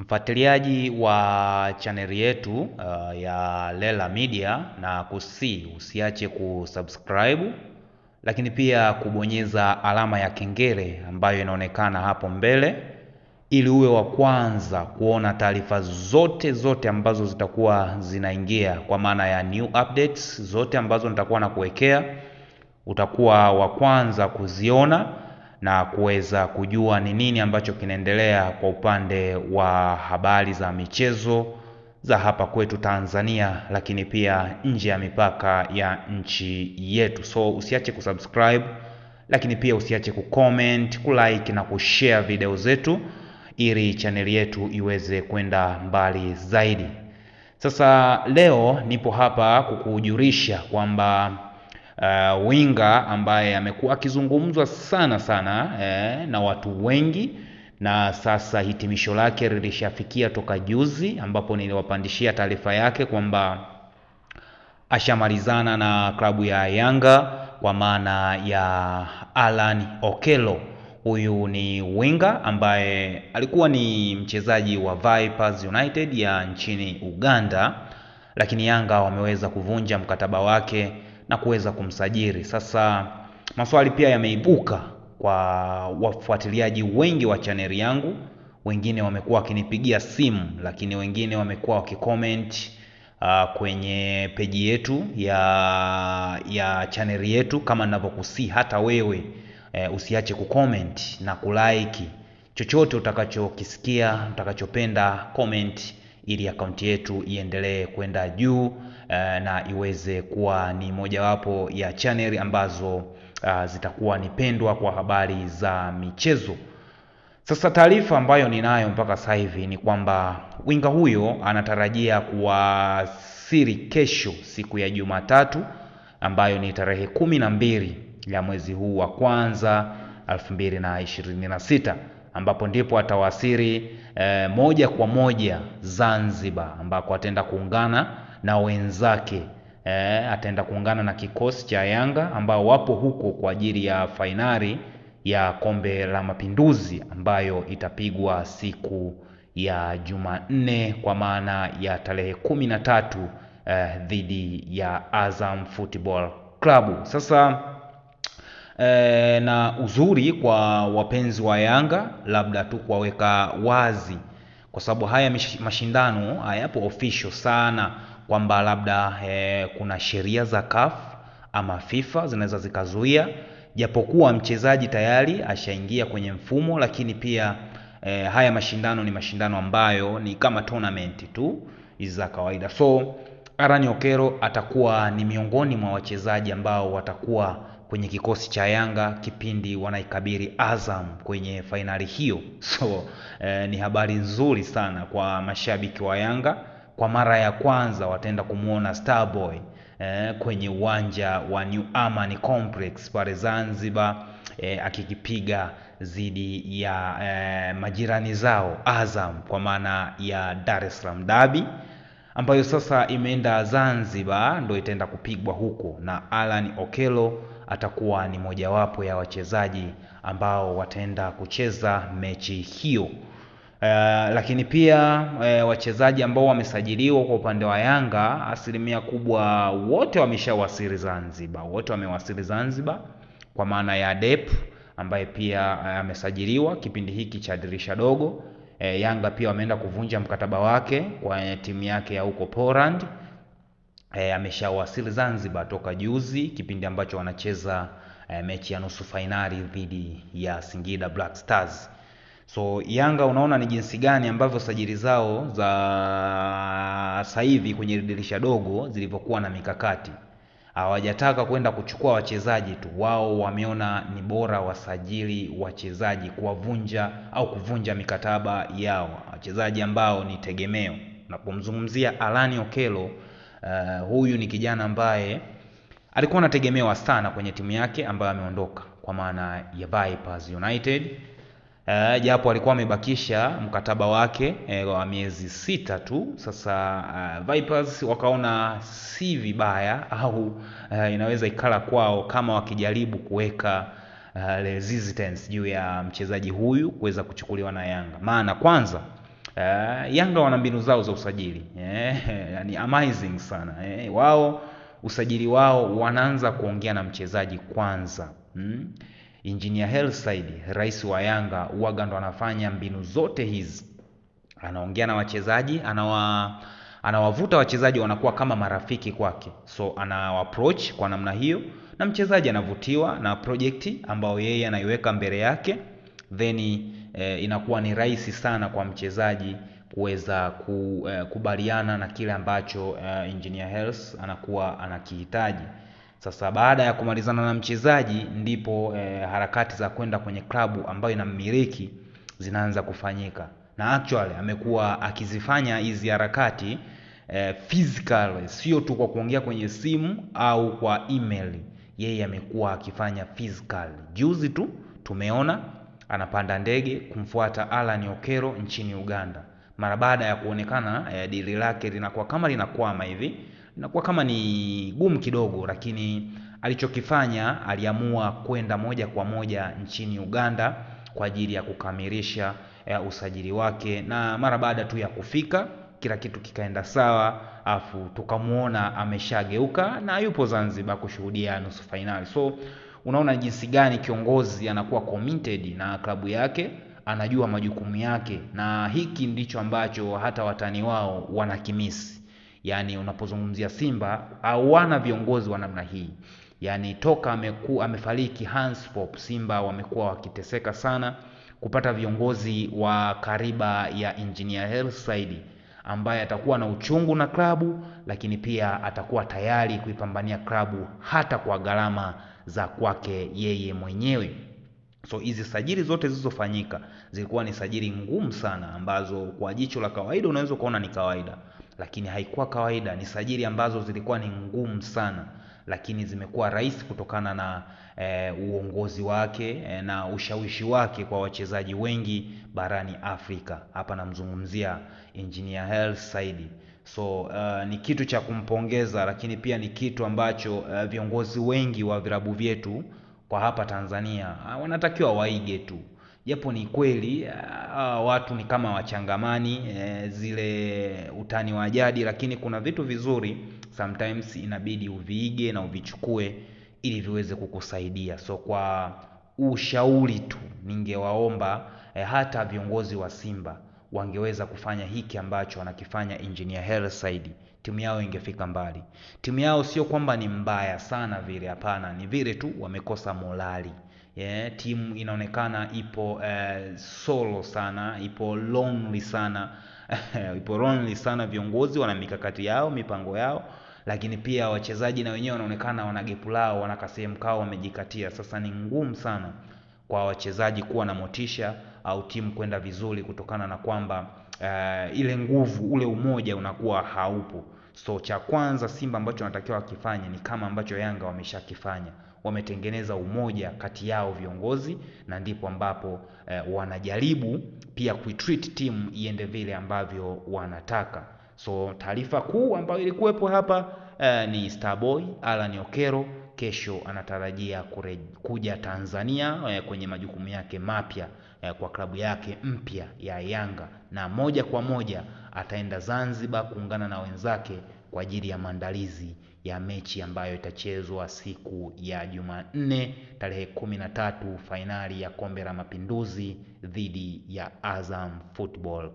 Mfuatiliaji wa chaneli yetu ya Lela Media, na usiache kusubscribe, lakini pia kubonyeza alama ya kengele ambayo inaonekana hapo mbele, ili uwe wa kwanza kuona taarifa zote ambazo zitakuwa zinaingia, kwa maana ya new updates zote ambazo nitakuwa nakuwekea. Utakuwa wa kwanza kuziona na kuweza kujua ni nini ambacho kinaendelea kwa upande wa habari za michezo za hapa kwetu Tanzania, lakini pia nje ya mipaka ya nchi yetu. So usiache kusubscribe, lakini pia usiache kucomment, kulike na kushare video zetu ili chaneli yetu iweze kwenda mbali zaidi. Sasa leo nipo hapa kukujulisha kwamba winga ambaye amekuwa akizungumzwa sana na watu wengi, na sasa hitimisho lake lilishafikia toka juzi, ambapo niliwapandishia taarifa yake kwamba ashamalizana na klabu ya Yanga kwa maana ya Alan Okello. Huyu ni winga ambaye alikuwa ni mchezaji wa Vipers United ya nchini Uganda, lakini Yanga wameweza kuvunja mkataba wake na kuweza kumsajili. Sasa maswali pia yameibuka kwa wafuatiliaji wengi wa chaneli yangu. Wengine wamekuwa wakinipigia simu, lakini wengine wamekuwa wakicomment kwenye peji yetu ya chaneli yetu. Kama ninavyokusii hata wewe usiache kucomment na kulike chochote utakachokisikia, utakachopenda comment, ili akaunti yetu iendelee kwenda juu na iweze kuwa ni mojawapo ya channel ambazo zitakuwa ni pendwa kwa habari za michezo. Sasa taarifa ambayo ninayo mpaka sasa hivi ni kwamba winga huyo anatarajia kuwasili kesho, siku ya Jumatatu, ambayo ni tarehe 12 ya mwezi huu wa kwanza 2026, ambapo ndipo atawasili moja kwa moja Zanzibar, ambako ataenda kuungana na wenzake. Ataenda kuungana na kikosi cha Yanga ambao wapo huko kwa ajili ya fainali ya Kombe la Mapinduzi ambayo itapigwa siku ya Jumanne, kwa maana ya tarehe 13 dhidi ya Azam Football Club. Sasa na uzuri kwa wapenzi wa Yanga, labda tu kuwaweka wazi, kwa sababu haya mashindano hayapo official sana, kwamba labda kuna sheria za CAF ama FIFA zinaweza zikazuia, japokuwa mchezaji tayari ashaingia kwenye mfumo, lakini pia haya mashindano ni mashindano ambayo ni kama tournament tu za kawaida. So Alan Okello atakuwa ni miongoni mwa wachezaji ambao watakuwa kwenye kikosi cha Yanga kipindi wanaikabili Azam kwenye fainali hiyo. So ni habari nzuri sana kwa mashabiki wa Yanga. Kwa mara ya kwanza wataenda kumuona Starboy kwenye uwanja wa New Amani Complex pale Zanzibar, akikipiga dhidi ya majirani zao Azam, kwa maana ya Dar es Salaam Derby, ambayo sasa imeenda Zanzibar, ndio itaenda kupigwa huko, na Alan Okello atakuwa ni mojawapo ya wachezaji ambao wataenda kucheza mechi hiyo. Lakini pia wachezaji ambao wamesajiliwa kwa upande wa Yanga, asilimia kubwa wote wameshawasili Zanzibar. Wote wamewasili Zanzibar, kwa maana ya Dep ambaye pia amesajiliwa kipindi hiki cha dirisha dogo. Yanga pia wameenda kuvunja mkataba wake kwa timu yake ya huko Poland. Ameshawasili Zanzibar toka juzi, kipindi ambacho wanacheza mechi ya nusu fainali dhidi ya Singida Black Stars. So Yanga, unaona ni jinsi gani ambavyo sajili zao za sasa hivi kwenye dirisha dogo zilivyokuwa na mikakati. Hawajataka kwenda kuchukua wachezaji tu, wao wameona ni bora wasajili wachezaji, kuwavunja au kuvunja mikataba yao, wachezaji ambao ni tegemeo. Napomzungumzia Alan Okello, huyu ni kijana ambaye alikuwa anategemewa sana kwenye timu yake ambayo ameondoka, kwa maana ya Vipers United. Japo alikuwa amebakisha mkataba wake wa miezi 6 tu. Sasa Vipers wakaona si vibaya, au inaweza ikala kwao kama wakijaribu kuweka resistance juu ya mchezaji huyu kuweza kuchukuliwa na Yanga. Maana kwanza Yanga wana mbinu zao za usajili, yani amazing sana. Wao usajili wao wanaanza kuongea na mchezaji kwanza. Engineer Hersi, rais wa Yanga, huaga ndo anafanya mbinu zote hizi. Anaongea na wachezaji, anawavuta wachezaji wanakuwa kama marafiki kwake, so anawa approach kwa namna hiyo, na mchezaji anavutiwa na project ambayo yeye anaiweka mbele yake, then inakuwa ni rahisi sana kwa mchezaji kuweza kubaliana na kile ambacho Engineer Hersi anakuwa anakihitaji. Sasa baada ya kumalizana na mchezaji ndipo harakati za kwenda kwenye klabu ambayo inammiliki zinaanza kufanyika, na actually amekuwa akizifanya hizi harakati physical, sio tu kwa kuongea kwenye simu au kwa email. Yeye amekuwa akifanya physical. Juzi tu tumeona anapanda ndege kumfuata Alan Okello nchini Uganda, mara baada ya kuonekana dili lake linakuwa kama linakwama hivi, linakuwa kama ni gumu kidogo, lakini alichokifanya aliamua kwenda moja kwa moja nchini Uganda kwa ajili ya kukamilisha usajili wake, na mara baada tu ya kufika kila kitu kikaenda sawa, afu tukamuona ameshageuka na yupo Zanzibar kushuhudia nusu finali. So unaona jinsi gani kiongozi anakuwa committed na klabu yake, anajua majukumu yake, na hiki ndicho ambacho hata watani wao wanakimisi. Yani unapozungumzia Simba hawana viongozi wa namna hii. Yani toka amefariki Hans Pop, Simba wamekuwa wakiteseka sana kupata viongozi wa kariba ya Engineer Hersi, ambaye atakuwa na uchungu na klabu, lakini pia atakuwa tayari kuipambania klabu hata kwa gharama za kwake yeye mwenyewe. So hizi sajili zote zilizofanyika zilikuwa ni sajili ngumu sana, ambazo kwa jicho la kawaida unaweza kuona ni kawaida, lakini haikuwa kawaida. Ni sajili ambazo zilikuwa ni ngumu sana, lakini zimekuwa rahisi kutokana na uongozi wake na ushawishi wake kwa wachezaji wengi barani Afrika. Hapa namzungumzia Engineer Hersi. So ni kitu cha kumpongeza, lakini pia ni kitu ambacho viongozi wengi wa vilabu vyetu kwa hapa Tanzania wanatakiwa waige tu. Japo ni kweli watu ni kama wachangamani, zile utani wa jadi, lakini kuna vitu vizuri sometimes inabidi uviige na uvichukue ili viweze kukusaidia. So kwa ushauri tu ningewaomba hata viongozi wa Simba wangeweza kufanya hiki ambacho wanakifanya Engineer Hersi, timu yao ingefika mbali. Timu yao sio kwamba ni mbaya sana vile, hapana, ni vile tu wamekosa morali. Timu inaonekana ipo solo sana, ipo lonely sana ipo lonely sana. Viongozi wana mikakati yao, mipango yao, lakini pia wachezaji na wenyewe wanaonekana wana gepu lao, wana kasehemu kao wamejikatia. Sasa ni ngumu sana kwa wachezaji kuwa na motisha au timu kwenda vizuri, kutokana na kwamba ile nguvu, ule umoja unakuwa haupo. So cha kwanza Simba ambacho wanatakiwa wakifanye ni kama ambacho Yanga wameshakifanya, wametengeneza umoja kati yao viongozi, na ndipo ambapo wanajaribu pia kuitreat timu iende vile ambavyo wanataka. So taarifa kuu ambayo ilikuwepo hapa ni Starboy Alan Okello kesho anatarajia kuja Tanzania kwenye majukumu yake mapya kwa klabu yake mpya ya Yanga, na moja kwa moja ataenda Zanzibar kuungana na wenzake kwa ajili ya maandalizi ya mechi ambayo itachezwa siku ya Jumanne tarehe 13, fainali ya Kombe la Mapinduzi dhidi ya Azam Football